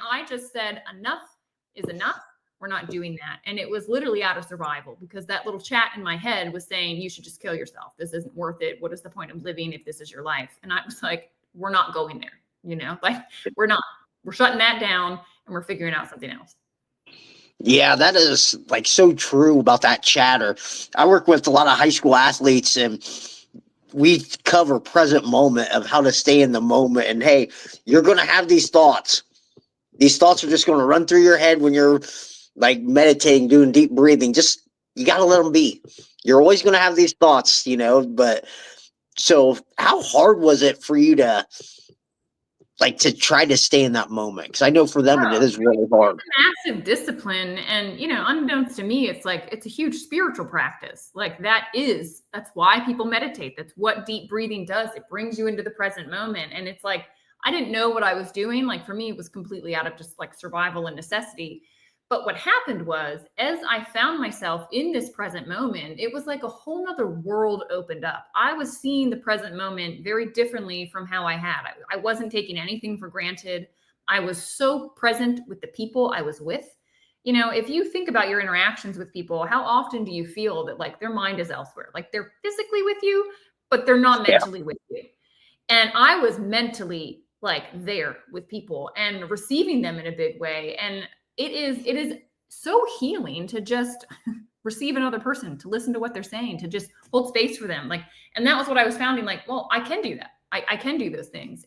I just said, enough is enough. We're not doing that. And it was literally out of survival because that little chat in my head was saying, you should just kill yourself. This isn't worth it. What is the point of living if this is your life? And I was like, we're not going there, like we're not, we're shutting that down and we're figuring out something else. Yeah, that is like so true about that chatter. I work with a lot of high school athletes and we cover present moment of how to stay in the moment. And hey, you're going to have these thoughts. These thoughts are just going to run through your head when you're like meditating, doing deep breathing. Just, you got to let them be. You're always going to have these thoughts, but so how hard was it for you to try to stay in that moment? Because I know for them, it is really hard. Massive discipline. And, unbeknownst to me, it's like, it's a huge spiritual practice. Like that's why people meditate. That's what deep breathing does. It brings you into the present moment. And it's like, I didn't know what I was doing. Like for me, it was completely out of just like survival and necessity. But what happened was, as I found myself in this present moment, it was like a whole nother world opened up. I was seeing the present moment very differently from how I had. I wasn't taking anything for granted. I was so present with the people I was with. If you think about your interactions with people, how often do you feel that like their mind is elsewhere? Like they're physically with you, but they're not mentally with you. And I was mentally like there with people and receiving them in a big way. And it is so healing to just receive another person, to listen to what they're saying, to just hold space for them. And that was what I was finding, like, well, I can do that. I can do those things.